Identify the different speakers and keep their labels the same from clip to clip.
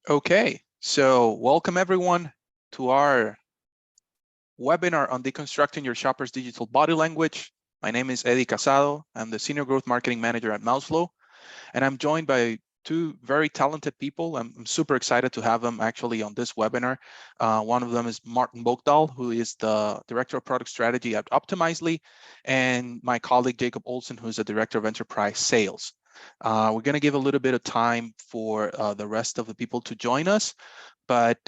Speaker 1: Okay, so welcome everyone to our webinar on deconstructing your shopper's digital body language. My name is Eddie Casado. I'm the Senior Growth Marketing Manager at Mouseflow, and I'm joined by two very talented people. I'm super excited to have them actually on this webinar. One of them is Mårten Bokedal, who is the Director of Product Strategy at Optimizely, and my colleague Jakob Ohlsen, who's the Director of Enterprise Sales. We're going to give a little bit of time for the rest of the people to join us, but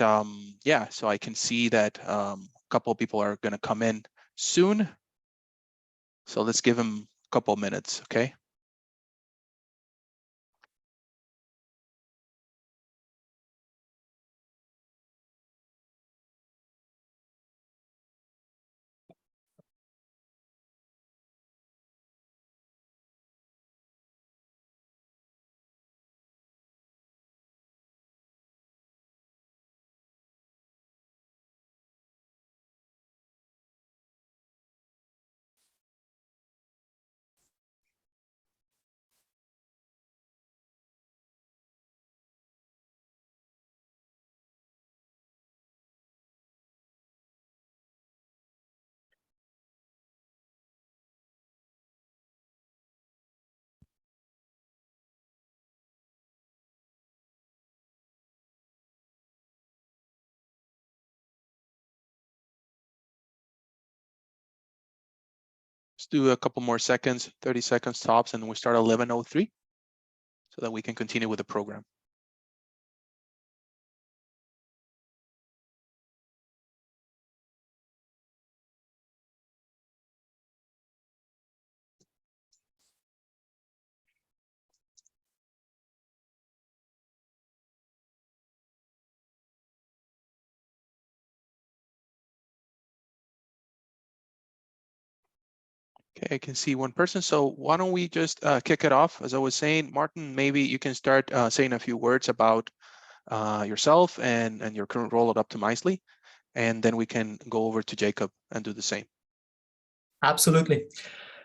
Speaker 1: yeah, so I can see that a couple of people are going to come in soon. So let's give them a couple of minutes, okay? Let's do a couple more seconds, 30 seconds tops, and we start at 11:03 so that we can continue with the program. Okay, I can see one person. So why don't we just kick it off? As I was saying, Mårten, maybe you can start saying a few words about yourself and your current role at Optimizely, and then we can go over to Jakob and do the same.
Speaker 2: Absolutely.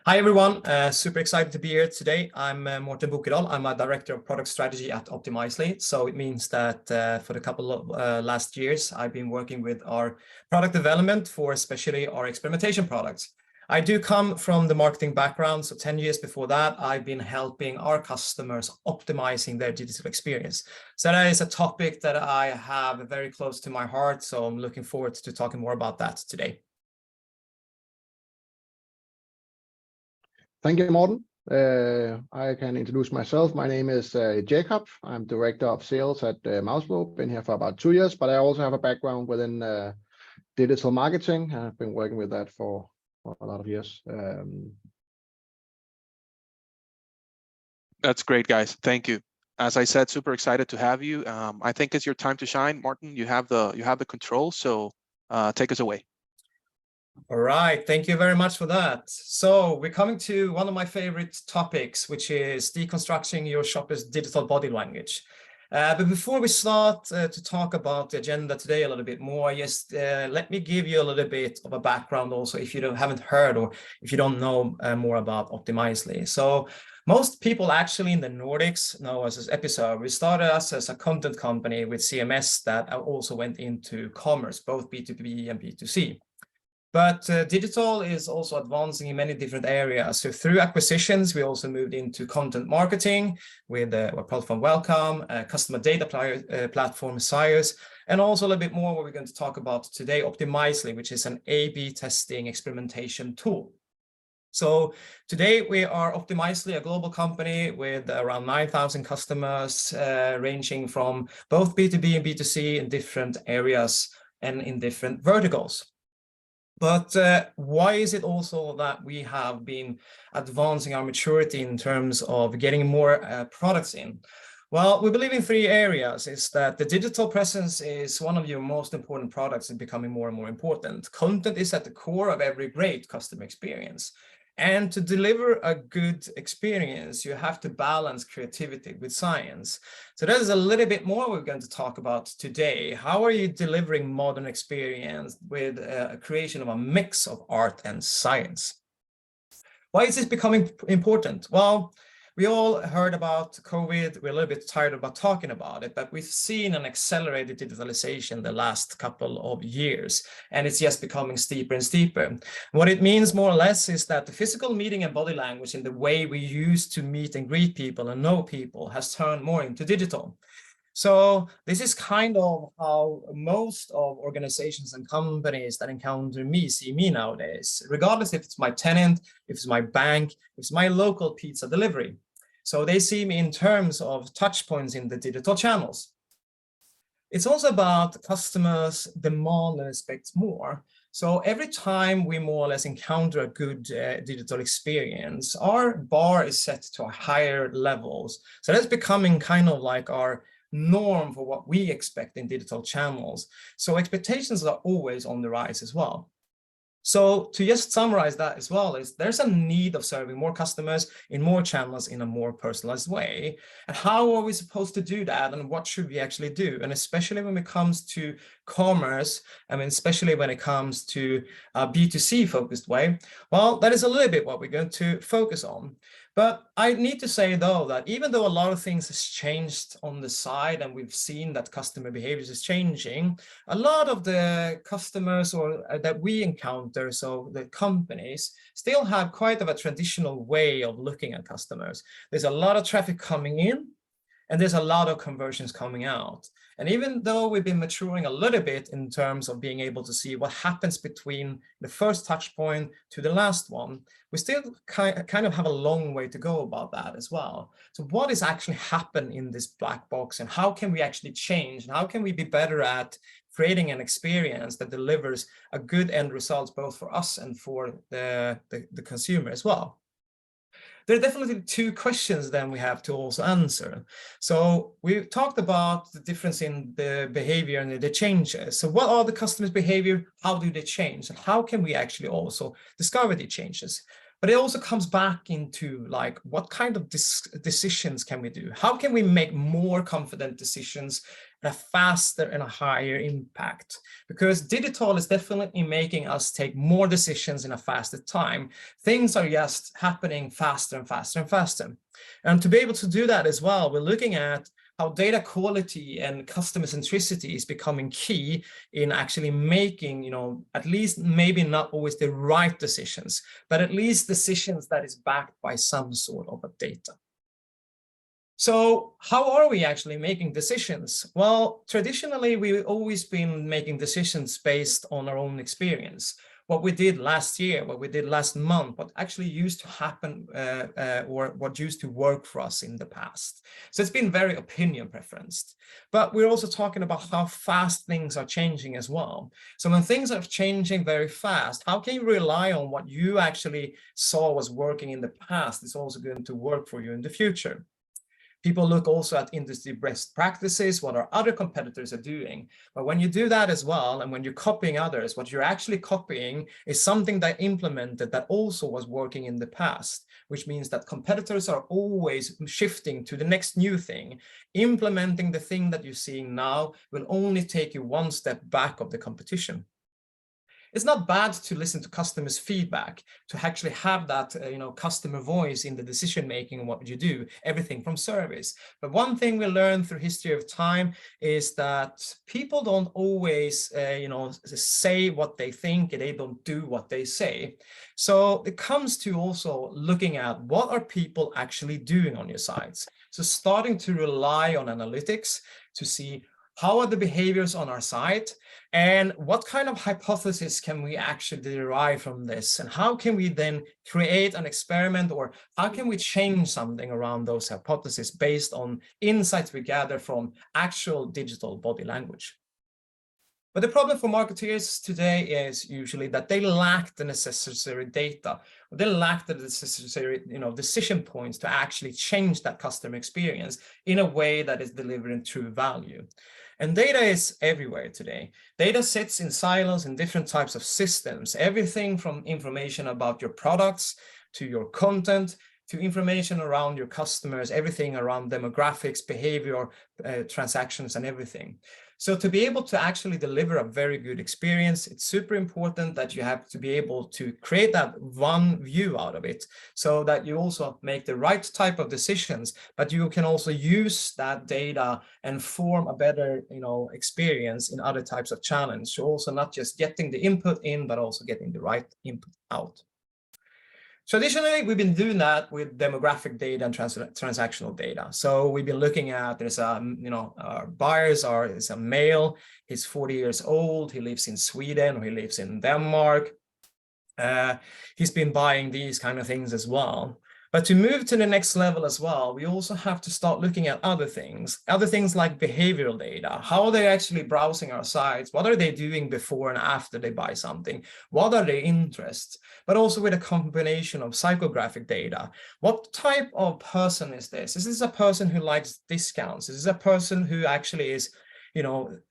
Speaker 2: Hi, everyone. Super excited to be here today. I'm Mårten Bokedal. I'm a Director of Product Strategy at Optimizely. So it means that for the couple of last years, I've been working with our product development for especially our experimentation products. I do come from the marketing background. So 10 years before that, I've been helping our customers optimizing their digital experience. So that is a topic that I have very close to my heart. So I'm looking forward to talking more about that today.
Speaker 3: Thank you, Mårten. I can introduce myself. My name is Jakob. I'm Director of Sales at Mouseflow. Been here for about 2 years, but I also have a background within digital marketing. I've been working with that for a lot of years.
Speaker 1: That's great, guys. Thank you. As I said, super excited to have you. I think it's your time to shine, Mårten. You have the control, so take us away.
Speaker 2: All right, thank you very much for that. So we're coming to one of my favorite topics, which is deconstructing your shopper's digital body language. But before we start to talk about the agenda today a little bit more, just let me give you a little bit of a background also if you haven't heard or if you don't know more about Optimizely. So most people actually in the Nordics know us as Episode. We started us as a content company with CMS that also went into commerce, both B2B and B2C. But digital is also advancing in many different areas. So through acquisitions, we also moved into content marketing with our platform Welcome, customer data platform Sios, and also a little bit more what we're going to talk about today, Optimizely, which is an A/B testing experimentation tool. So today we are Optimizely, a global company with around 9,000 customers, ranging from both B2B and B2C in different areas and in different verticals. But why is it also that we have been advancing our maturity in terms of getting more products in? Well, we believe in 3 areas. Is that the digital presence is one of your most important products and becoming more and more important. Content is at the core of every great customer experience. And to deliver a good experience, you have to balance creativity with science. So that is a little bit more we're going to talk about today. How are you delivering modern experience with a creation of a mix of art and science? Why is this becoming important? Well, We all heard about COVID. We're a little bit tired about talking about it, but we've seen an accelerated digitalization the last couple of years, and it's just becoming steeper and steeper. What it means more or less is that the physical meeting and body language in the way we used to meet and greet people and know people has turned more into digital. So this is kind of how most of organizations and companies that encounter me see me nowadays, regardless if it's my tenant, if it's my bank, if it's my local pizza delivery. So they see me in terms of touch points in the digital channels. It's also about customers demand and expect more. So every time we more or less encounter a good digital experience, our bar is set to higher levels. So that's becoming kind of like our norm for what we expect in digital channels. So expectations are always on the rise as well. So to just summarize that as well, is there's a need of serving more customers in more channels in a more personalized way. And how are we supposed to do that? And what should we actually do? And especially when it comes to commerce, I mean, especially when it comes to a B2C focused way, well, that is a little bit what we're going to focus on. But I need to say, though, that even though a lot of things has changed on the side and we've seen that customer behaviors is changing, a lot of the customers or that we encounter, so the companies, still have quite of a traditional way of looking at customers. There's a lot of traffic coming in, and there's a lot of conversions coming out. And even though we've been maturing a little bit in terms of being able to see what happens between the first touch point to the last one, we still kind of have a long way to go about that as well. So what is actually happening in this black box, and how can we actually change, and how can we be better at creating an experience that delivers a good end result both for us and for the consumer as well? There are definitely two questions then we have to also answer. So we talked about the difference in the behavior and the changes. So what are the customers' behavior? How do they change? And how can we actually also discover the changes? But it also comes back into like, what kind of decisions can we do? How can we make more confident decisions at a faster and a higher impact? Because digital is definitely making us take more decisions in a faster time. Things are just happening faster and faster and faster. And to be able to do that as well, we're looking at how data quality and customer centricity is becoming key in actually making, you know, at least maybe not always the right decisions, but at least decisions that is backed by some sort of a data. So how are we actually making decisions? Well, traditionally, we've always been making decisions based on our own experience. What we did last year, what we did last month, what actually used to happen or what used to work for us in the past. So it's been very opinion preferenced. But we're also talking about how fast things are changing as well. So when things are changing very fast, how can you rely on what you actually saw was working in the past is also going to work for you in the future? People look also at industry best practices, what our other competitors are doing. But when you do that as well, and when you're copying others, what you're actually copying is something that implemented that also was working in the past, which means that competitors are always shifting to the next new thing. Implementing the thing that you're seeing now will only take you one step back of the competition. It's not bad to listen to customers' feedback, to actually have that customer voice in the decision-making of what you do, everything from service. But one thing we learned through history of time is that people don't always say what they think, and they don't do what they say. So it comes to also looking at what are people actually doing on your sites. So starting to rely on analytics to see how are the behaviors on our site, and what kind of hypothesis can we actually derive from this? And how can we then create an experiment, or how can we change something around those hypotheses based on insights we gather from actual digital body language? But the problem for marketeers today is usually that they lack the necessary data. They lack the necessary decision points to actually change that customer experience in a way that is delivering true value. And data is everywhere today. Data sits in silos in different types of systems, everything from information about your products to your content to information around your customers, everything around demographics, behavior, transactions, and everything. So to be able to actually deliver a very good experience, it's super important that you have to be able to create that one view out of it, so that you also make the right type of decisions, but you can also use that data and form a better, experience in other types of challenge. So also not just getting the input in, but also getting the right input out. Traditionally, we've been doing that with demographic data and transactional data. So we've been looking at, there's our buyers is a male, he's 40 years old, he lives in Sweden, or he lives in Denmark. He's been buying these kind of things as well. But to move to the next level as well, we also have to start looking at other things like behavioral data. How are they actually browsing our sites? What are they doing before and after they buy something? What are their interests? But also with a combination of psychographic data. What type of person is this? Is this a person who likes discounts? Is this a person who actually is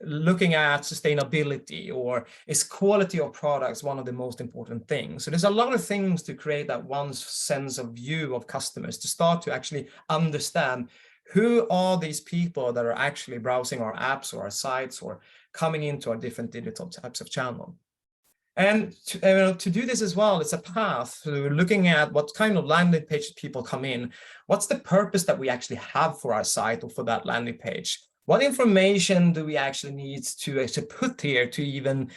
Speaker 2: looking at sustainability, or is quality of products one of the most important things? So there's a lot of things to create that one sense of view of customers, to start to actually understand who are these people that are actually browsing our apps or our sites or coming into our different digital types of channel. And to do this as well, it's a path to looking at what kind of landing page people come in. What's the purpose that we actually have for our site or for that landing page? What information do we actually need to actually put here to even,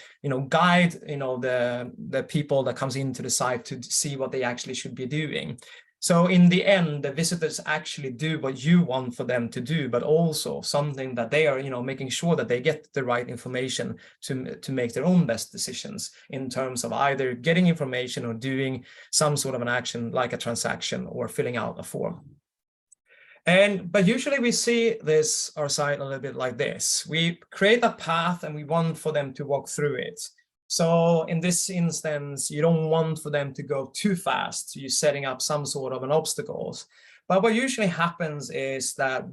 Speaker 2: guide, the people that comes into the site to see what they actually should be doing? So in the end, the visitors actually do what you want for them to do, but also something that they are, making sure that they get the right information to make their own best decisions in terms of either getting information or doing some sort of an action like a transaction or filling out a form. But usually we see our site a little bit like this. We create a path and we want for them to walk through it. So in this instance, you don't want for them to go too fast. So you're setting up some sort of an obstacles. But what usually happens is that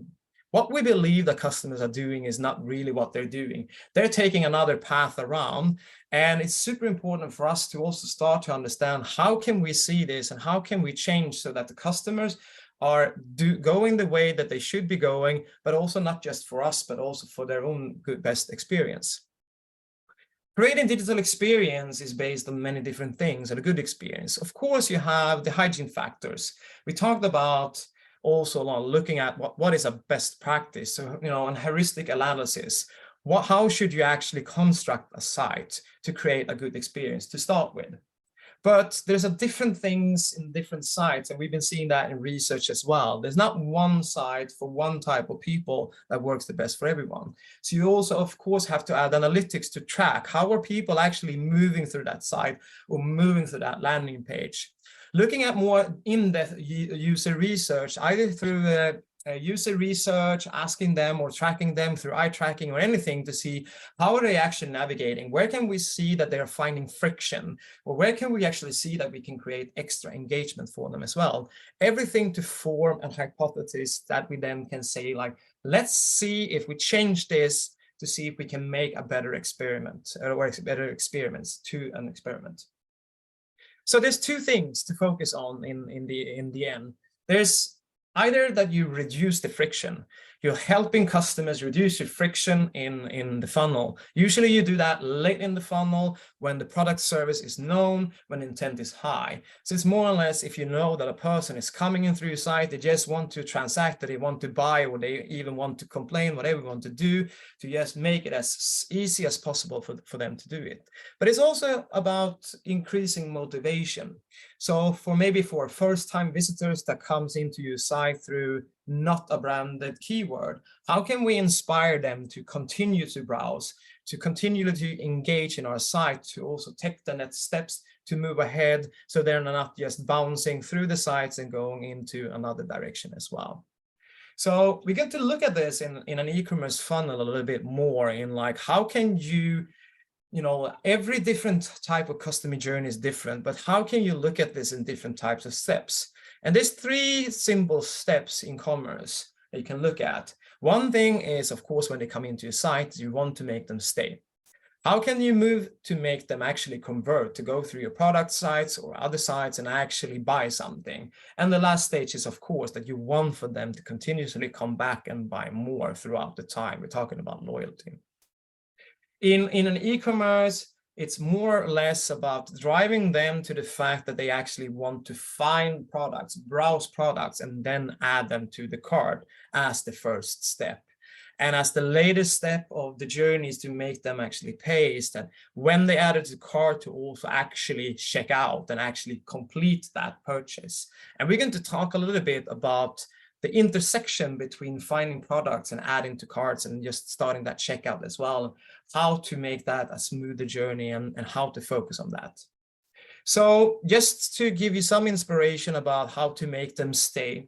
Speaker 2: what we believe the customers are doing is not really what they're doing. They're taking another path around. And it's super important for us to also start to understand how can we see this and how can we change so that the customers are going the way that they should be going, but also not just for us, but also for their own best experience. Creating digital experience is based on many different things and a good experience. Of course, you have the hygiene factors. We talked about also looking at what is a best practice, so, an heuristic analysis. How should you actually construct a site to create a good experience to start with? But there's different things in different sites, and we've been seeing that in research as well. There's not one site for one type of people that works the best for everyone. So you also, of course, have to add analytics to track how are people actually moving through that site or moving through that landing page. Looking at more in-depth user research, either through user research, asking them or tracking them through eye tracking or anything to see how are they actually navigating, where can we see that they're finding friction, or where can we actually see that we can create extra engagement for them as well. Everything to form a hypothesis that we then can say, like, let's see if we change this to see if we can make a better experiment or better experiments to an experiment. So there's two things to focus on in the end. There's either that you reduce the friction. You're helping customers reduce your friction in the funnel. Usually you do that late in the funnel when the product service is known, when intent is high. So it's more or less if you know that a person is coming in through your site, they just want to transact, that they want to buy, or they even want to complain, whatever you want to do, to just make it as easy as possible for them to do it. But it's also about increasing motivation. So for first-time visitors that comes into your site through not a branded keyword, how can we inspire them to continue to browse, to continue to engage in our site, to also take the next steps to move ahead, so they're not just bouncing through the sites and going into another direction as well. So we get to look at this in an e-commerce funnel a little bit more in like, how can you, every different type of customer journey is different, but how can you look at this in different types of steps? And there's three simple steps in commerce that you can look at. One thing is, of course, when they come into your site, you want to make them stay. How can you move to make them actually convert, to go through your product sites or other sites and actually buy something? And the last stage is, of course, that you want for them to continuously come back and buy more throughout the time. We're talking about loyalty. In an e-commerce, it's more or less about driving them to the fact that they actually want to find products, browse products, and then add them to the cart as the first step. And as the latest step of the journey is to make them actually pay, is that when they add it to the cart, to also actually check out and actually complete that purchase. And we're going to talk a little bit about the intersection between finding products and adding to carts and just starting that checkout as well, how to make that a smoother journey and how to focus on that. So just to give you some inspiration about how to make them stay.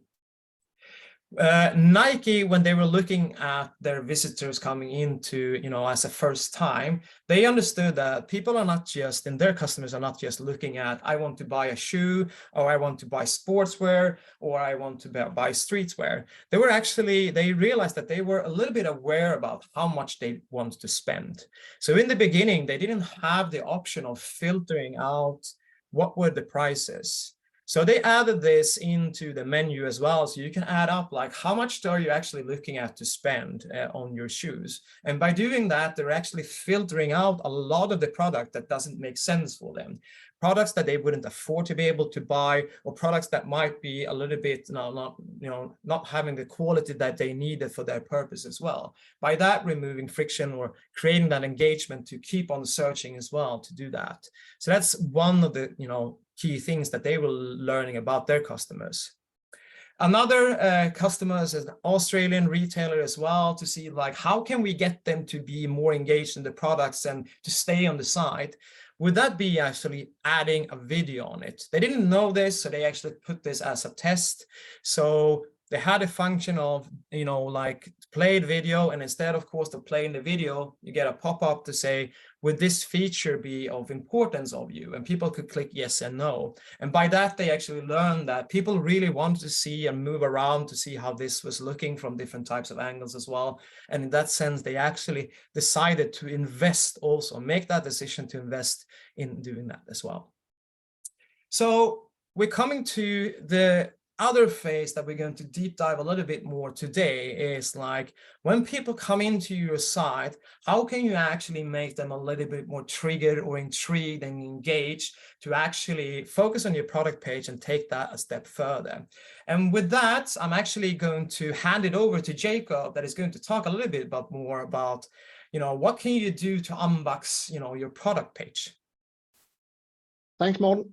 Speaker 2: Nike, when they were looking at their visitors coming into, as a first time, they understood that people are not just, and their customers are not just looking at, I want to buy a shoe, or I want to buy sportswear, or I want to buy streetwear. They realized that they were a little bit aware about how much they want to spend. So in the beginning, they didn't have the option of filtering out what were the prices. So they added this into the menu as well. So you can add up like how much are you actually looking at to spend on your shoes. And by doing that, they're actually filtering out a lot of the product that doesn't make sense for them. Products that they wouldn't afford to be able to buy, or products that might be a little bit not having the quality that they needed for their purpose as well. By that, removing friction or creating that engagement to keep on searching as well to do that. So that's one of the key things that they were learning about their customers. Another customer is an Australian retailer as well, to see like how can we get them to be more engaged in the products and to stay on the site. Would that be actually adding a video on it? They didn't know this, so they actually put this as a test. So they had a function of, like played video, and instead, of course, of playing the video, you get a pop-up to say, would this feature be of importance of you? And people could click yes and no. And by that, they actually learned that people really wanted to see and move around to see how this was looking from different types of angles as well. And in that sense, they actually decided to invest also, make that decision to invest in doing that as well. So we're coming to the other phase that we're going to deep dive a little bit more today, is like when people come into your site, how can you actually make them a little bit more triggered or intrigued and engaged to actually focus on your product page and take that a step further. And with that, I'm actually going to hand it over to Jakob, that is going to talk a little bit more about, what can you do to unbox, your product page.
Speaker 3: Thanks, Mårten.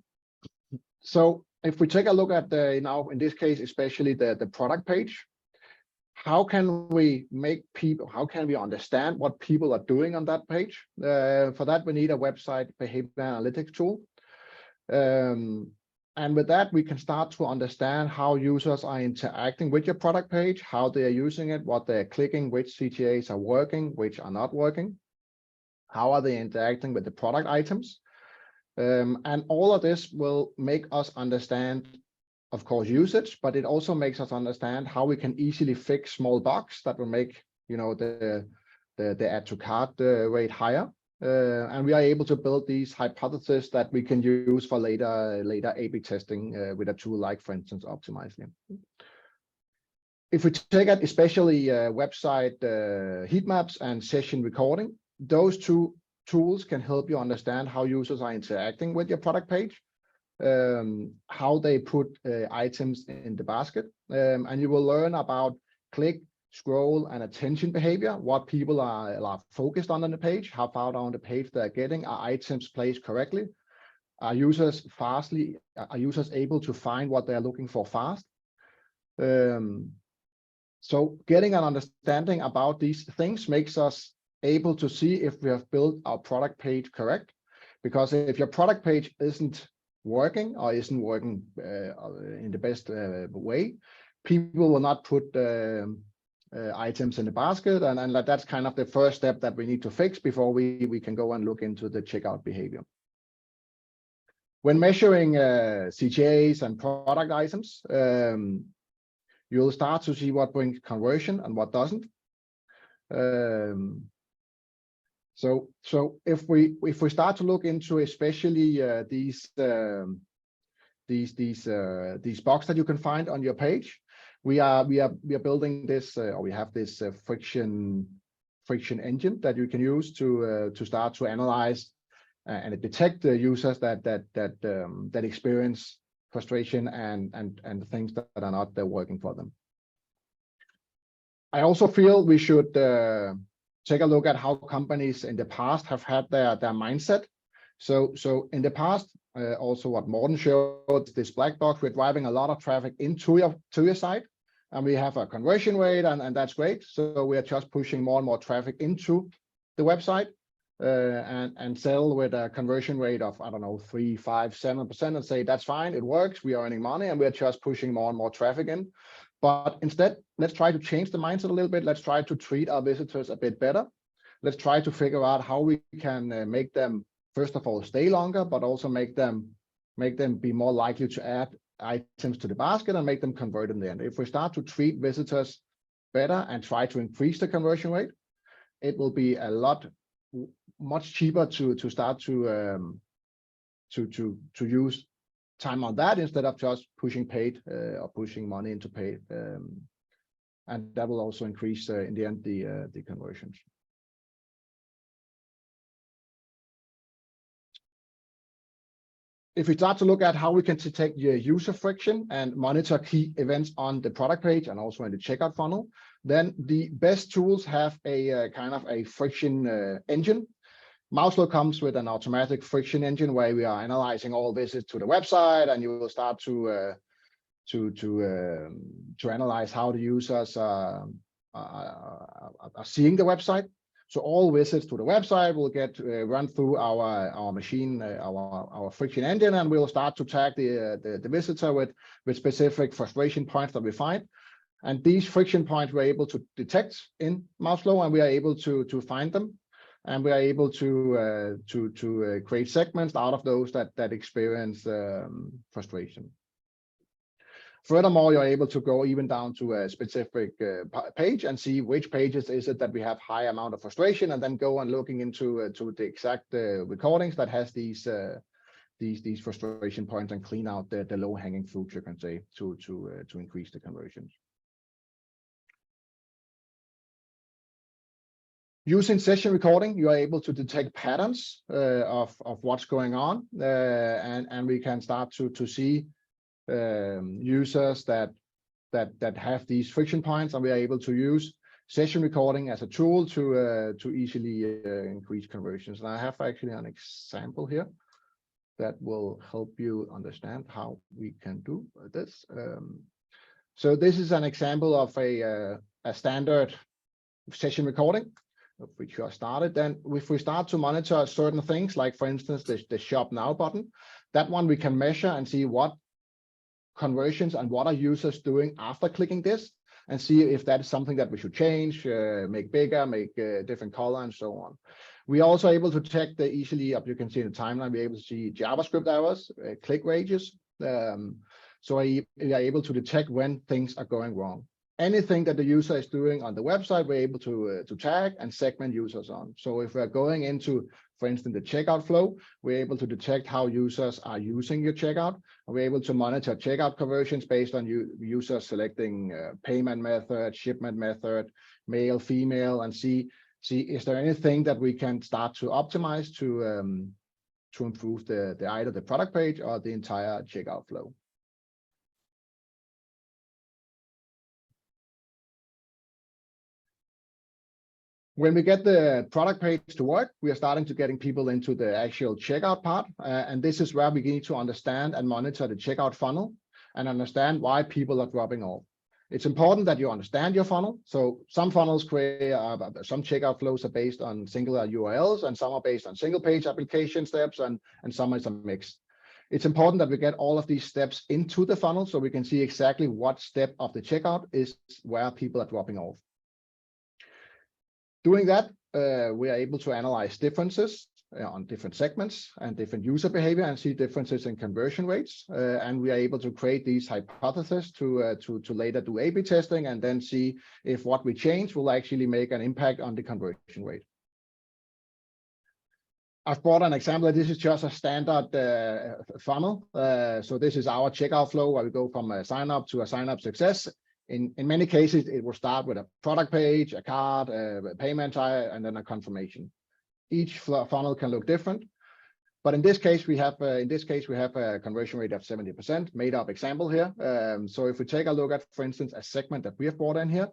Speaker 3: So if we take a look at now in this case, especially the product page, how can we understand what people are doing on that page? For that, we need a website behavior analytics tool. And with that, we can start to understand how users are interacting with your product page, how they are using it, what they're clicking, which CTAs are working, which are not working, how are they interacting with the product items. And all of this will make us understand, of course, usage, but it also makes us understand how we can easily fix small bugs that will make, the add to cart rate higher. And we are able to build these hypotheses that we can use for later A/B testing with a tool like, for instance, Optimizely. If we take it, especially website heat maps and session recording, those two tools can help you understand how users are interacting with your product page, how they put items in the basket, and you will learn about click, scroll, and attention behavior, what people are focused on the page, how far down the page they're getting, are items placed correctly, are users able to find what they're looking for fast. So getting an understanding about these things makes us able to see if we have built our product page correct, because if your product page isn't working in the best way, people will not put items in the basket, and that's kind of the first step that we need to fix before we can go and look into the checkout behavior. When measuring CTAs and product items, you'll start to see what brings conversion and what doesn't. So if we start to look into especially these boxes that you can find on your page, we are building this, or we have this friction engine that you can use to start to analyze and detect the users that experience frustration and things that are not working for them. I also feel we should take a look at how companies in the past have had their mindset. So in the past, also what Mårten showed, this black box, we're driving a lot of traffic into your site, and we have a conversion rate, and that's great. So we are just pushing more and more traffic into the website and sell with a conversion rate of, I don't know, 3, 5, 7%, and say that's fine, it works, we are earning money, and we're just pushing more and more traffic in. But instead, let's try to change the mindset a little bit. Let's try to treat our visitors a bit better. Let's try to figure out how we can make them, first of all, stay longer, but also make them be more likely to add items to the basket and make them convert in the end. If we start to treat visitors better and try to increase the conversion rate, it will be much cheaper to start to use time on that instead of just pushing paid or pushing money into paid, and that will also increase in the end the conversions. If we start to look at how we can detect your user friction and monitor key events on the product page and also in the checkout funnel, then the best tools have a kind of a friction engine. Mouseflow comes with an automatic friction engine where we are analyzing all visits to the website, and you will start to analyze how the users are seeing the website. So all visits to the website will get run through our machine, our friction engine, and we will start to tag the visitor with specific frustration points that we find. And these friction points we're able to detect in Mouseflow, and we are able to find them. And we are able to create segments out of those that experience frustration. Furthermore, you're able to go even down to a specific page and see which pages is it that we have high amount of frustration, and then go and looking into the exact recordings that has these frustration points and clean out the low-hanging fruit, you can say, to increase the conversions. Using session recording, you are able to detect patterns of what's going on, and we can start to see users that have these friction points, and we are able to use session recording as a tool to easily increase conversions. And I have actually an example here that will help you understand how we can do this. So this is an example of a standard session recording, which are started. Then if we start to monitor certain things, like for instance, the shop now button, that one we can measure and see what conversions and what are users doing after clicking this, and see if that is something that we should change, make bigger, make a different color, and so on. We are also able to check the easily, you can see in the timeline, we're able to see JavaScript errors, click ranges. So we are able to detect when things are going wrong. Anything that the user is doing on the website, we're able to tag and segment users on. So if we're going into, for instance, the checkout flow, we're able to detect how users are using your checkout. And we're able to monitor checkout conversions based on users selecting payment method, shipment method, male, female, and see is there anything that we can start to optimize to improve either the product page or the entire checkout flow. When we get the product page to work, we are starting to getting people into the actual checkout part. And this is where we need to understand and monitor the checkout funnel and understand why people are dropping off. It's important that you understand your funnel. So some funnels some checkout flows are based on singular URLs, and some are based on single page application steps, and some is a mix. It's important that we get all of these steps into the funnel so we can see exactly what step of the checkout is where people are dropping off. Doing that, we are able to analyze differences on different segments and different user behavior and see differences in conversion rates. And we are able to create these hypotheses to later do A/B testing and then see if what we change will actually make an impact on the conversion rate. I've brought an example. This is just a standard funnel. So this is our checkout flow where we go from a sign up to a sign up success. In many cases, it will start with a product page, a card, a payment type, and then a confirmation. Each funnel can look different, but in this case we have a conversion rate of 70%. Made up example here. So if we take a look at, for instance, a segment that we have brought in here.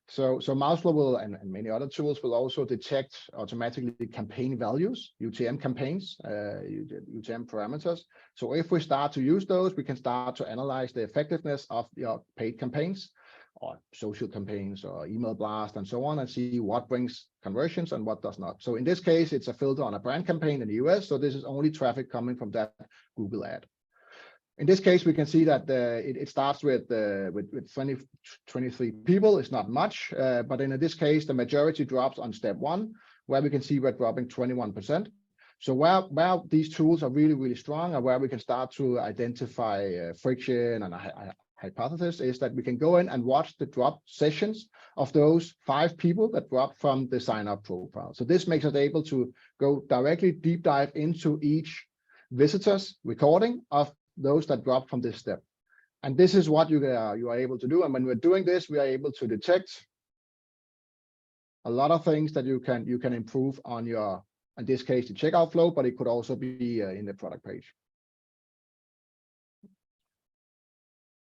Speaker 3: So Mouseflow will, and many other tools will also detect automatically campaign values, UTM campaigns, UTM parameters. So if we start to use those, we can start to analyze the effectiveness of your paid campaigns or social campaigns or email blast and so on, and see what brings conversions and what does not. So in this case, it's a filter on a brand campaign in the US. So this is only traffic coming from that Google ad. In this case, we can see that it starts with 23 people. It's not much, but in this case, the majority drops on step 1, where we can see we're dropping 21%. So where these tools are really, really strong, and where we can start to identify friction and a hypothesis, is that we can go in and watch the drop sessions of those 5 people that drop from the sign-up profile. So this makes us able to go directly deep dive into each visitor's recording of those that drop from this step. And this is what you are able to do. And when we're doing this, we are able to detect a lot of things that you can improve on your, in this case, the checkout flow, but it could also be in the product page.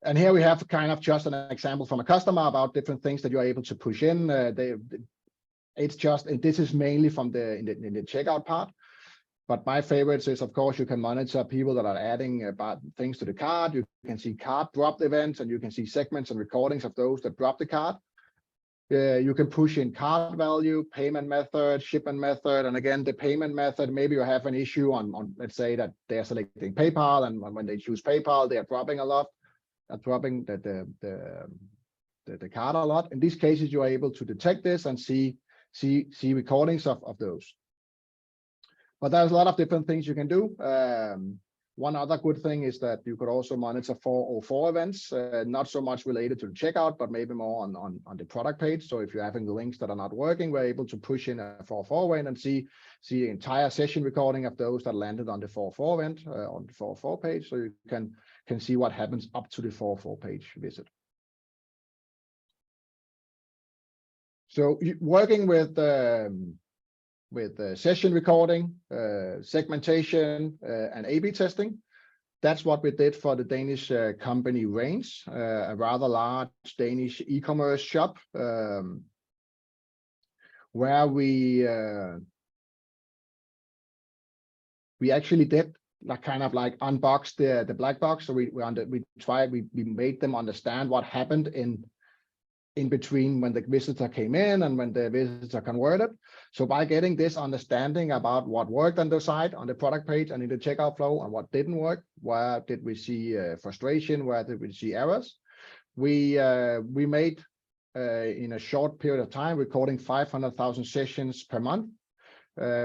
Speaker 3: And here we have kind of just an example from a customer about different things that you are able to push in. It's just, and this is mainly from in the checkout part. But my favorites is, of course, you can monitor people that are adding things to the cart. You can see cart dropped events, and you can see segments and recordings of those that drop the cart. You can push in cart value, payment method, shipment method. And again, the payment method, maybe you have an issue on let's say that they're selecting PayPal, and when they choose PayPal, they are dropping a lot, dropping the cart a lot. In these cases, you are able to detect this and see recordings of those. But there's a lot of different things you can do. One other good thing is that you could also monitor 404 events, not so much related to the checkout, but maybe more on the product page. So if you're having links that are not working, we're able to push in a 404 event and see the entire session recording of those that landed on the 404 event, on the 404 page. So you can see what happens up to the 404 page visit. So working with session recording, segmentation, and A/B testing. That's what we did for the Danish company Range, a rather large Danish e-commerce shop, where we actually did kind of like unbox the black box. So we made them understand what happened in between when the visitor came in and when the visitor converted. So by getting this understanding about what worked on the site, on the product page, and in the checkout flow, and what didn't work, where did we see frustration, where did we see errors, we made in a short period of time recording 500,000 sessions per month.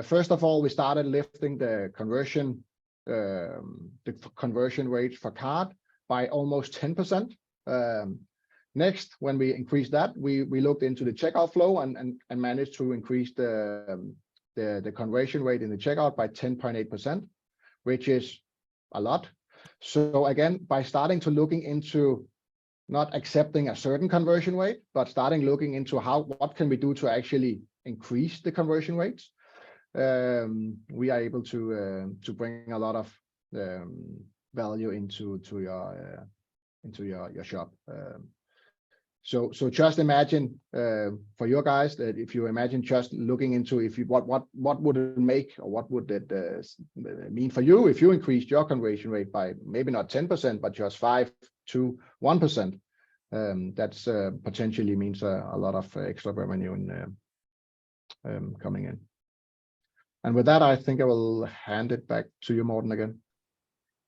Speaker 3: First of all, we started lifting the conversion rate for cart by almost 10%. Next, when we increased that, we looked into the checkout flow and managed to increase the conversion rate in the checkout by 10.8%, which is a lot. So again, by starting to looking into not accepting a certain conversion rate, but starting looking into what can we do to actually increase the conversion rates, we are able to bring a lot of value into your shop. So just imagine for your guys that if you imagine just looking into what would it make, or what would it mean for you if you increased your conversion rate by maybe not 10%, but just 5 to 1%. That's potentially means a lot of extra revenue coming in. And with that, I think I will hand it back to you, Mårten, again.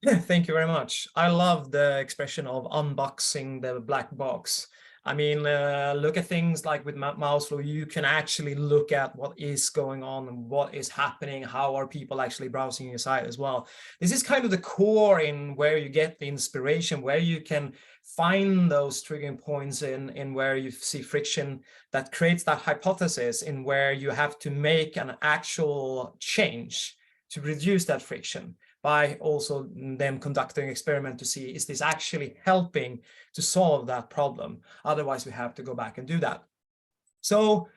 Speaker 2: Yeah, thank you very much. I love the expression of unboxing the black box. I mean, look at things like with Mouseflow, you can actually look at what is going on and what is happening, how are people actually browsing your site as well. This is kind of the core in where you get the inspiration, where you can find those triggering points in where you see friction that creates that hypothesis in where you have to make an actual change to reduce that friction by also them conducting an experiment to see, is this actually helping to solve that problem? Otherwise, we have to go back and do that. So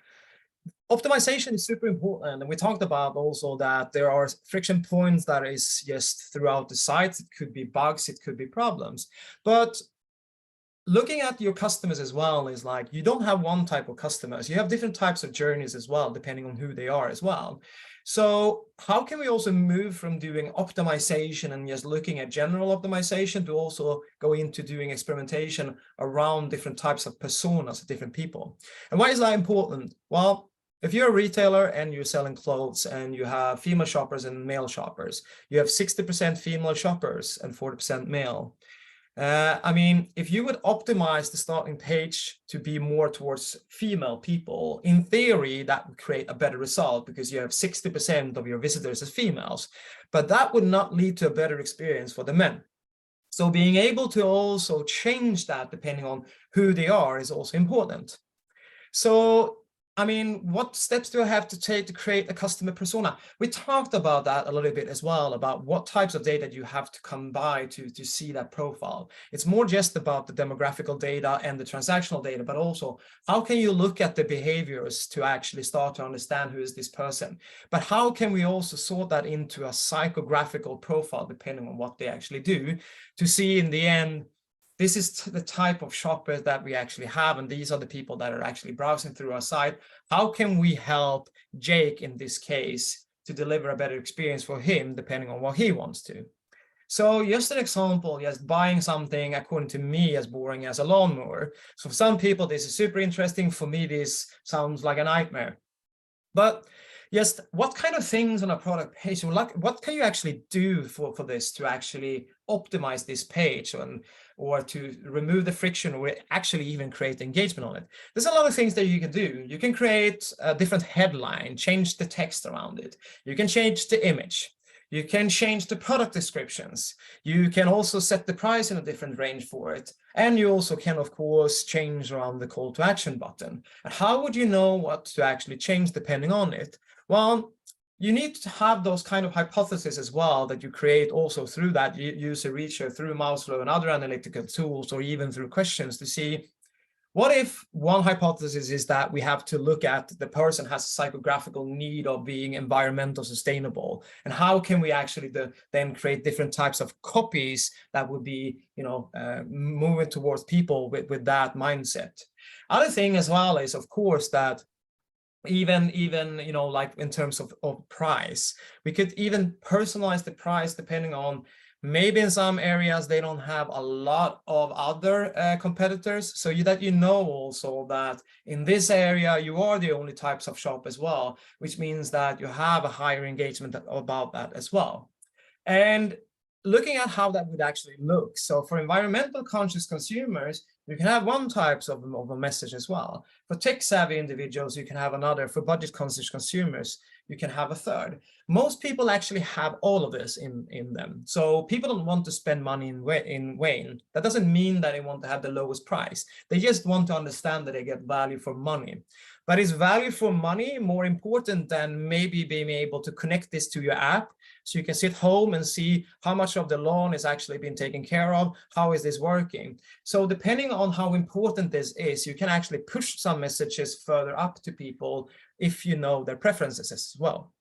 Speaker 2: optimization is super important. And we talked about also that there are friction points that is just throughout the site. It could be bugs, it could be problems. But looking at your customers as well is like, you don't have one type of customers. You have different types of journeys as well, depending on who they are as well. So how can we also move from doing optimization and just looking at general optimization to also go into doing experimentation around different types of personas, different people? And why is that important? Well, if you're a retailer and you're selling clothes and you have female shoppers and male shoppers, you have 60% female shoppers and 40% male. I mean, if you would optimize the starting page to be more towards female people, in theory, that would create a better result because you have 60% of your visitors as females, but that would not lead to a better experience for the men. So being able to also change that depending on who they are is also important. So I mean, what steps do I have to take to create a customer persona? We talked about that a little bit as well, about what types of data you have to come by to see that profile. It's more just about the demographical data and the transactional data, but also how can you look at the behaviors to actually start to understand who is this person? But how can we also sort that into a psychographical profile, depending on what they actually do, to see in the end, this is the type of shoppers that we actually have, and these are the people that are actually browsing through our site. How can we help Jake in this case to deliver a better experience for him, depending on what he wants to? So just an example, just buying something, according to me, as boring as a lawnmower. So for some people, this is super interesting. For me, this sounds like a nightmare. But just what kind of things on a product page, what can you actually do for this to actually optimize this page or to remove the friction or actually even create engagement on it? There's a lot of things that you can do. You can create a different headline, change the text around it. You can change the image. You can change the product descriptions. You can also set the price in a different range for it. And you also can, of course, change around the call to action button. And how would you know what to actually change depending on it? Well, you need to have those kind of hypotheses as well that you create also through that user research, through Mouseflow and other analytical tools, or even through questions to see, what if one hypothesis is that we have to look at the person has a psychographical need of being environmental sustainable, and how can we actually then create different types of copies that would be, moving towards people with that mindset. Other thing as well is, of course, that even like in terms of price, we could even personalize the price depending on, maybe in some areas they don't have a lot of other competitors, so that also that in this area you are the only types of shop as well, which means that you have a higher engagement about that as well. And looking at how that would actually look, so for environmental conscious consumers, you can have one type of a message as well. For tech-savvy individuals, you can have another. For budget-conscious consumers, you can have a third. Most people actually have all of this in them. So people don't want to spend money in vain. That doesn't mean that they want to have the lowest price. They just want to understand that they get value for money. But is value for money more important than maybe being able to connect this to your app, so you can sit home and see how much of the lawn is actually being taken care of? How is this working? So depending on how important this is, you can actually push some messages further up to people if you know their preferences as well.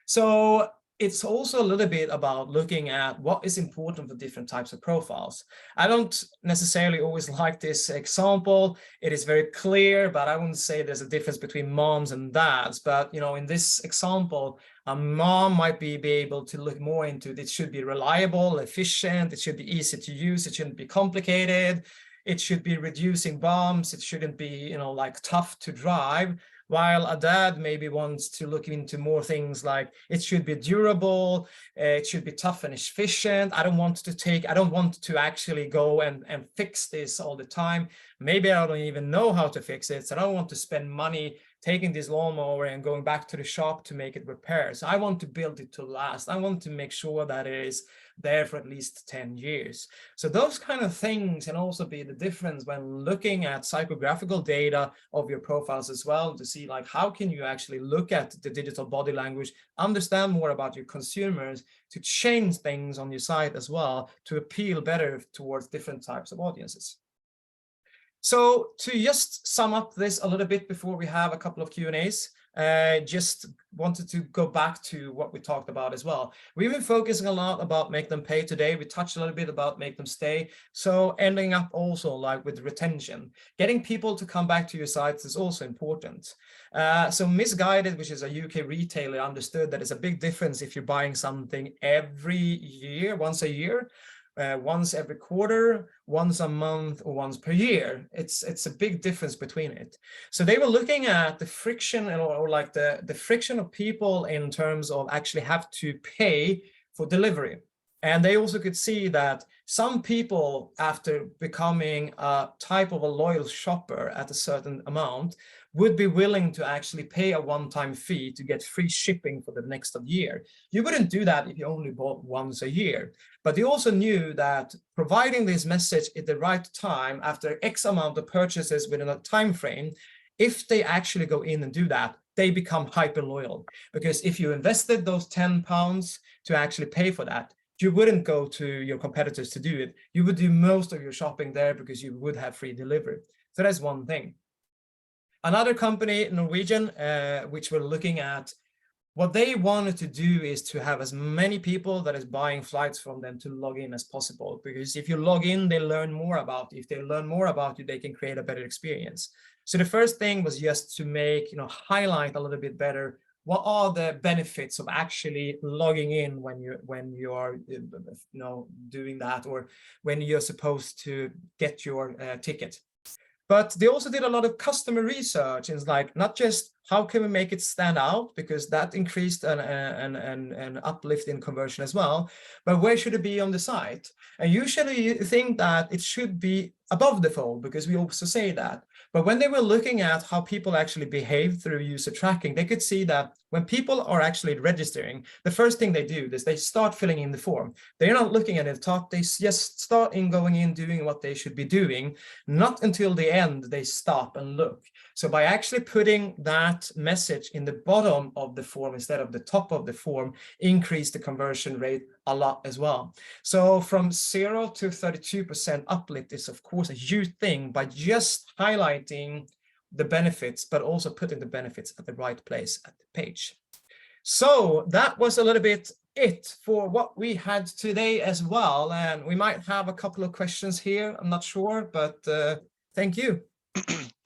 Speaker 2: So it's also a little bit about looking at what is important for different types of profiles. I don't necessarily always like this example. It is very clear, but I wouldn't say there's a difference between moms and dads. But in this example, a mom might be able to look more into it should be reliable, efficient, it should be easy to use, it shouldn't be complicated, it should be reducing bumps, it shouldn't be like tough to drive. While a dad maybe wants to look into more things like it should be durable, it should be tough and efficient. I don't want to actually go and fix this all the time. Maybe I don't even know how to fix it. So I don't want to spend money taking this lawnmower and going back to the shop to make it repair. So I want to build it to last. I want to make sure that it is there for at least 10 years. So those kind of things can also be the difference when looking at psychographical data of your profiles as well, to see like how can you actually look at the digital body language, understand more about your consumers, to change things on your site as well, to appeal better towards different types of audiences. So to just sum up this a little bit before we have a couple of Q&As, just wanted to go back to what we talked about as well. We've been focusing a lot about make them pay today. We touched a little bit about make them stay. So ending up also like with retention, getting people to come back to your sites is also important. So Misguided, which is a UK retailer, understood that it's a big difference if you're buying something every year, once a year, once every quarter, once a month, or once per year. It's a big difference between it. So they were looking at the friction or like the friction of people in terms of actually have to pay for delivery. And they also could see that some people, after becoming a type of a loyal shopper at a certain amount, would be willing to actually pay a one-time fee to get free shipping for the next year. You wouldn't do that if you only bought once a year. But they also knew that providing this message at the right time after X amount of purchases within a time frame, if they actually go in and do that, they become hyper loyal. Because if you invested those £10 to actually pay for that, you wouldn't go to your competitors to do it. You would do most of your shopping there because you would have free delivery. So that's one thing. Another company, Norwegian, which we're looking at, what they wanted to do is to have as many people that is buying flights from them to log in as possible. Because if you log in, they learn more about you. If they learn more about you, they can create a better experience. So the first thing was just to make, highlight a little bit better what are the benefits of actually logging in when you are doing that, or when you're supposed to get your ticket. But they also did a lot of customer research. It's like not just how can we make it stand out, because that increased an uplift in conversion as well, but where should it be on the site? And usually you think that it should be above the fold, because we also say that. But when they were looking at how people actually behave through user tracking, they could see that when people are actually registering, the first thing they do is they start filling in the form. They're not looking at the top, they just start in going in doing what they should be doing. Not until the end they stop and look. So by actually putting that message in the bottom of the form instead of the top of the form, increase the conversion rate a lot as well. So from 0 to 32% uplift is of course a huge thing by just highlighting the benefits, but also putting the benefits at the right place at the page. So that was a little bit it for what we had today as well. And we might have a couple of questions here. I'm not sure, but thank you.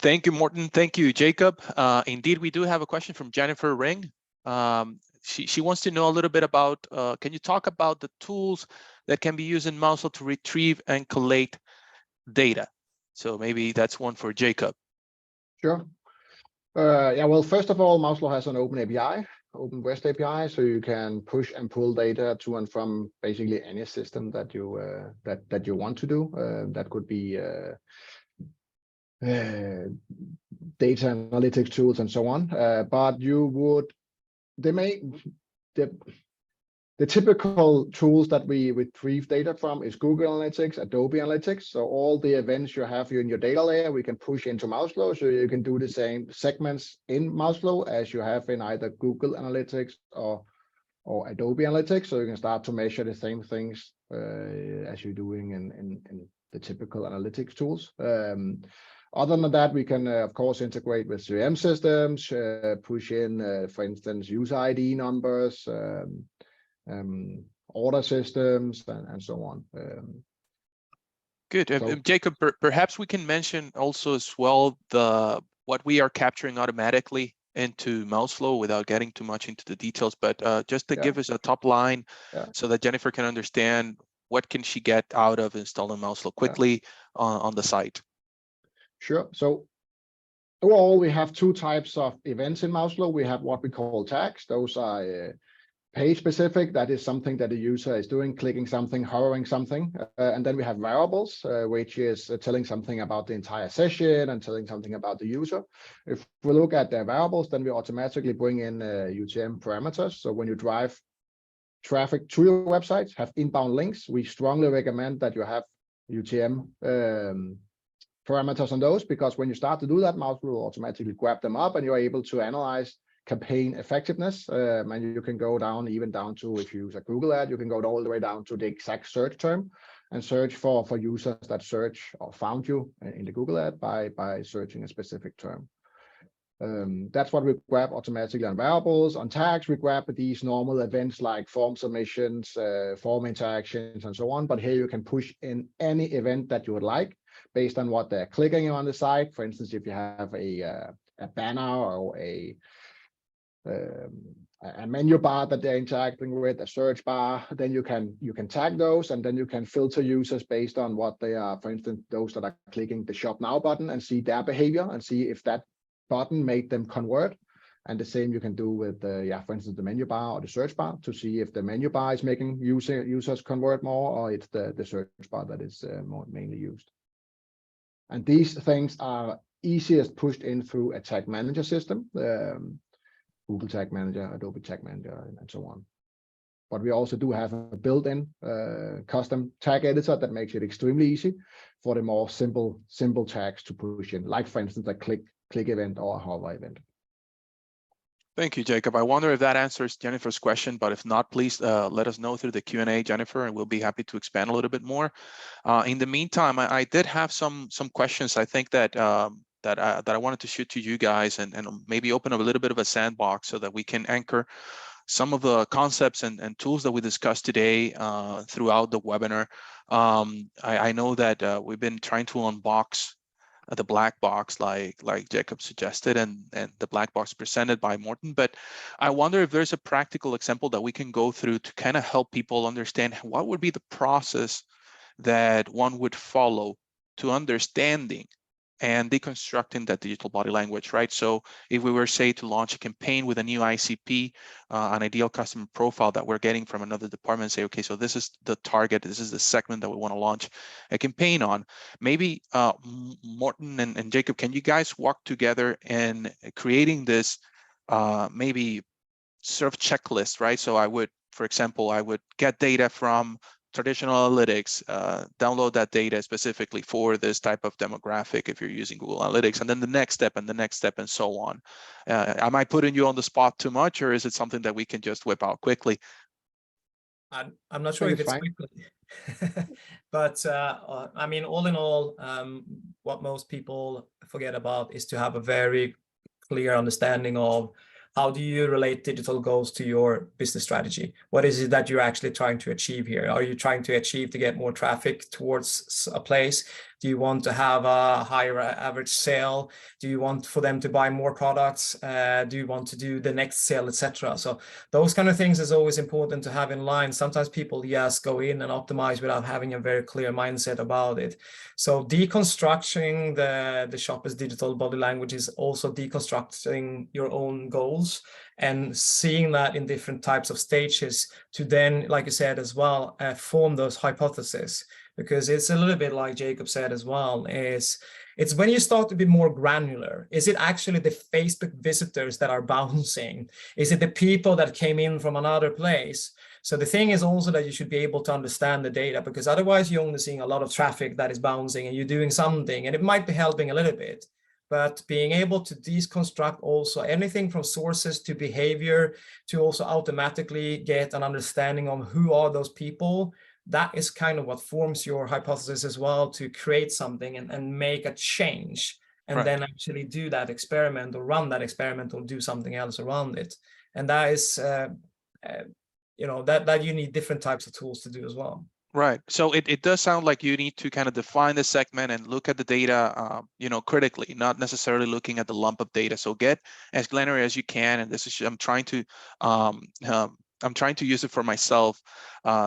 Speaker 1: Thank you, Mårten. Thank you, Jacob. Indeed, we do have a question from Jennifer Ring. She wants to know a little bit about, can you talk about the tools that can be used in Mouseflow to retrieve and collate data? So maybe that's one for Jacob.
Speaker 3: Sure. Yeah, well, first of all, Mouseflow has an open API, open REST API, so you can push and pull data to and from basically any system that you that you want to do. That could be data analytics tools and so on. But you would, the typical tools that we retrieve data from is Google Analytics, Adobe Analytics. So all the events you have here in your data layer, we can push into Mouseflow. So you can do the same segments in Mouseflow as you have in either Google Analytics or Adobe Analytics. So you can start to measure the same things as you're doing in the typical analytics tools. Other than that, we can, of course, integrate with CRM systems, push in, for instance, user ID numbers, order systems, and so on.
Speaker 1: Good. Jacob, perhaps we can mention also as well what we are capturing automatically into Mouseflow without getting too much into the details, but just to give us a top line so that Jennifer can understand what can she get out of installing Mouseflow quickly on the site.
Speaker 3: Sure. So overall, we have two types of events in Mouseflow. We have what we call tags. Those are page specific. That is something that the user is doing, clicking something, hovering something. And then we have variables, which is telling something about the entire session and telling something about the user. If we look at the variables, then we automatically bring in UTM parameters. So when you drive traffic to your websites, have inbound links, we strongly recommend that you have UTM parameters on those, because when you start to do that, Mouseflow will automatically grab them up and you're able to analyze campaign effectiveness. And you can go down, even down to, if you use a Google ad, you can go all the way down to the exact search term and search for users that search or found you in the Google ad by searching a specific term. That's what we grab automatically on variables. On tags, we grab these normal events like form submissions, form interactions, and so on. But here you can push in any event that you would like based on what they're clicking on the site. For instance, if you have a banner or a menu bar that they're interacting with, a search bar, then you can tag those, and then you can filter users based on what they are. For instance, those that are clicking the Shop Now button, and see their behavior and see if that button made them convert. And the same you can do with for instance, the menu bar or the search bar, to see if the menu bar is making users convert more, or it's the search bar that is mainly used. And these things are easiest pushed in through a tag manager system, Google Tag Manager, Adobe Tag Manager, and so on. But we also do have a built-in custom tag editor that makes it extremely easy for the more simple tags to push in, like for instance, a click event or a hover event.
Speaker 1: Thank you, Jacob. I wonder if that answers Jennifer's question, but if not, please let us know through the Q&A, Jennifer, and we'll be happy to expand a little bit more. In the meantime, I did have some questions. I think that that I wanted to shoot to you guys, and maybe open up a little bit of a sandbox so that we can anchor some of the concepts and tools that we discussed today throughout the webinar. I know that we've been trying to unbox the black box, like Jacob suggested, and the black box presented by Mårten. But I wonder if there's a practical example that we can go through to kind of help people understand what would be the process that one would follow to understanding and deconstructing that digital body language, right? So if we were, say, to launch a campaign with a new ICP, an ideal customer profile that we're getting from another department, say, okay, so this is the target, this is the segment that we want to launch a campaign on. Maybe Mårten and Jacob, can you guys work together in creating this maybe sort of checklist, right? So I would, for example, I would get data from traditional analytics, download that data specifically for this type of demographic if you're using Google Analytics, and then the next step and the next step and so on. Am I putting you on the spot too much, or is it something that we can just whip out quickly?
Speaker 2: I'm not sure if it's quickly, but I mean, all in all, what most people forget about is to have a very clear understanding of how do you relate digital goals to your business strategy? What is it that you're actually trying to achieve here? Are you trying to achieve to get more traffic towards a place? Do you want to have a higher average sale? Do you want for them to buy more products? Do you want to do the next sale, etc.? So those kind of things is always important to have in line. Sometimes people, yes, go in and optimize without having a very clear mindset about it. So deconstructing the shopper's digital body language is also deconstructing your own goals and seeing that in different types of stages to then, like you said as well, form those hypotheses. Because it's a little bit like Jacob said as well, it's when you start to be more granular. Is it actually the Facebook visitors that are bouncing? Is it the people that came in from another place? So the thing is also that you should be able to understand the data, because otherwise you're only seeing a lot of traffic that is bouncing and you're doing something, and it might be helping a little bit. But being able to deconstruct also anything from sources to behavior, to also automatically get an understanding of who are those people, that is kind of what forms your hypothesis as well, to create something and make a change, and
Speaker 1: right.
Speaker 2: Then actually do that experiment or run that experiment or do something else around it. And that is, you know, that you need different types of tools to do as well.
Speaker 1: Right. So it does sound like you need to kind of define the segment and look at the data, you know, critically, not necessarily looking at the lump of data. So get as granular as you can. And this is, I'm trying to use it for myself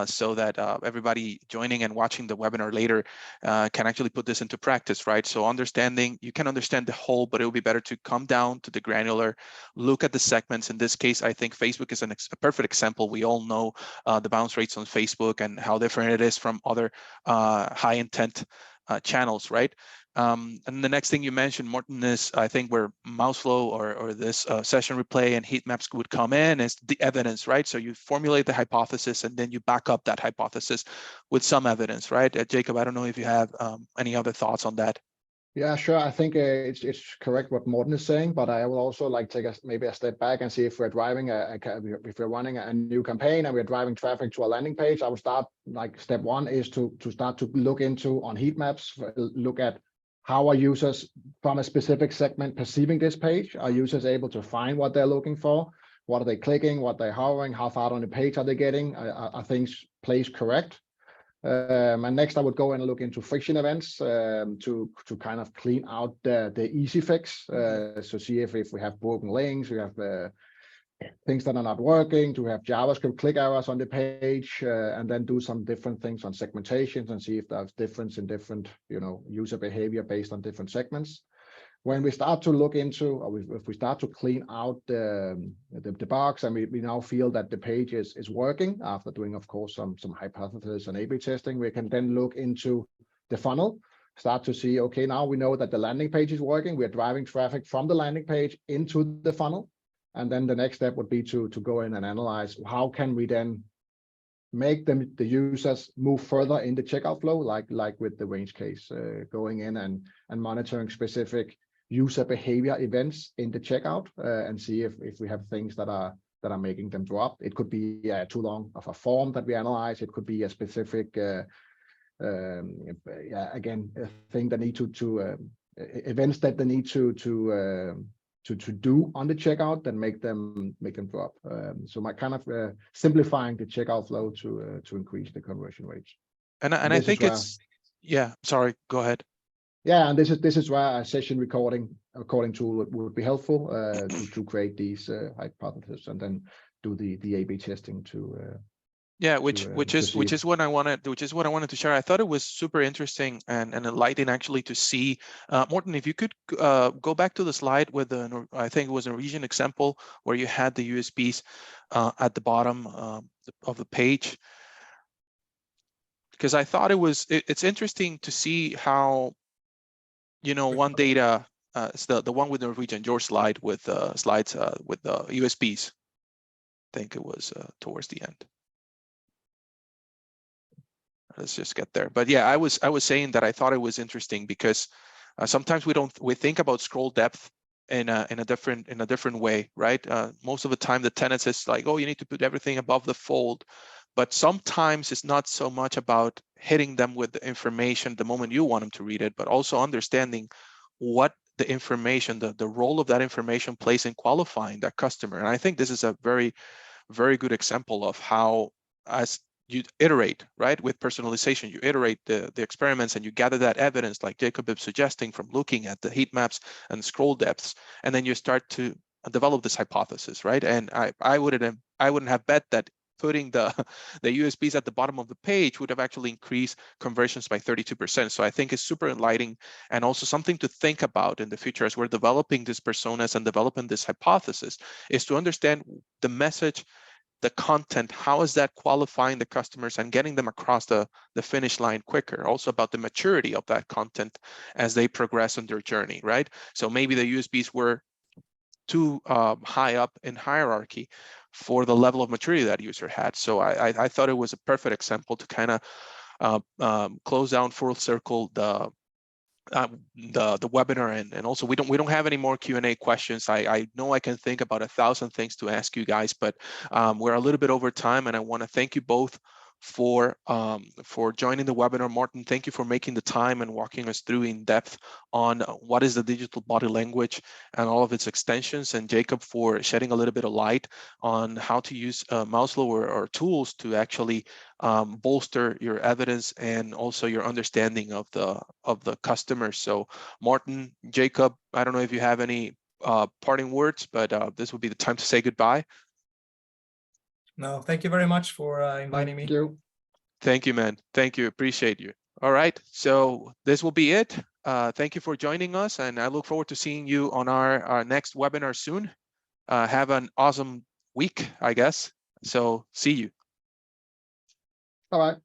Speaker 1: so that everybody joining and watching the webinar later can actually put this into practice, right? So understanding, you can understand the whole, but it will be better to come down to the granular, look at the segments. In this case, I think Facebook is a perfect example. We all know the bounce rates on Facebook and how different it is from other high intent channels, right? And the next thing you mentioned, Mårten, is I think where Mouseflow or this session replay and heat maps would come in is the evidence, right? So you formulate the hypothesis and then you back up that hypothesis with some evidence, right? Jakob, I don't know if you have any other thoughts on that.
Speaker 3: Yeah, sure. I think it's correct what Mårten is saying, but I will also like take maybe a step back and see if we're driving if we're running a new campaign and we're driving traffic to a landing page. I would start like step one is to start to look into on heat maps, look at how are users from a specific segment perceiving this page. Are users able to find what they're looking for? What are they clicking? What they're hovering? How far on the page are they getting? Are things placed correct? And next I would go and look into friction events to kind of clean out the easy fix. So see if we have broken links, we have things that are not working, to have JavaScript click errors on the page, and then do some different things on segmentations and see if there's difference in different, user behavior based on different segments. When we start to look into, or if we start to clean out the box, and we now feel that the page is working after doing, of course, some hypothesis and A/B testing, we can then look into the funnel, start to see, okay, now we know that the landing page is working. We're driving traffic from the landing page into the funnel. And then the next step would be to go in and analyze how can we then make the users move further in the checkout flow, like with the range case, going in and monitoring specific user behavior events in the checkout, and see if we have things that are making them drop. It could be too long of a form that we analyze. It could be a specific again, a thing that need to events that they need to do on the checkout that make them drop. So my kind of simplifying the checkout flow to increase the conversion rates.
Speaker 1: And I think it's, yeah, sorry, go ahead.
Speaker 3: Yeah, and this is where a session recording tool would be helpful to create these hypotheses and then do the A/B testing to.
Speaker 1: Yeah, which is what I wanted to share. I thought it was super interesting and enlightening actually to see. Mårten, if you could go back to the slide with the, I think it was a Norwegian example where you had the USBs at the bottom of the page, because I thought it's interesting to see how, one data, it's the one with the Norwegian, your slide with slides with the USBs. I think it was towards the end. Let's just get there. But yeah, I was saying that I thought it was interesting because sometimes we think about scroll depth in a different way, right? Most of the time the tendency is like, oh, you need to put everything above the fold. But sometimes it's not so much about hitting them with the information the moment you want them to read it, but also understanding what the information, the role of that information plays in qualifying that customer. And I think this is a very, very good example of how, as you iterate, right, with personalization, you iterate the experiments and you gather that evidence like Jakob is suggesting from looking at the heat maps and scroll depths, and then you start to develop this hypothesis, right? And I wouldn't have bet that putting the USBs at the bottom of the page would have actually increased conversions by 32%. So I think it's super enlightening and also something to think about in the future as we're developing these personas and developing this hypothesis, is to understand the message, the content, how is that qualifying the customers and getting them across the finish line quicker. Also about the maturity of that content as they progress on their journey, right? So maybe the USBs were too high up in hierarchy for the level of maturity that user had. So I thought it was a perfect example to kind of close down full circle the webinar, and also we don't have any more Q&A questions. I know I can think about 1,000 things to ask you guys, but we're a little bit over time, and I want to thank you both for joining the webinar. Mårten, thank you for making the time and walking us through in depth on what is the digital body language and all of its extensions, and Jakob for shedding a little bit of light on how to use Mouseflow or tools to actually bolster your evidence and also your understanding of the customer. So Mårten, Jakob, I don't know if you have any parting words, but this would be the time to say goodbye.
Speaker 2: No, thank you very much for inviting me.
Speaker 3: Thank you.
Speaker 1: Thank you, man. Thank you. Appreciate you. All right. So this will be it. Thank you for joining us, and I look forward to seeing you on our next webinar soon. Have an awesome week, I guess. So see you.
Speaker 3: Bye-bye.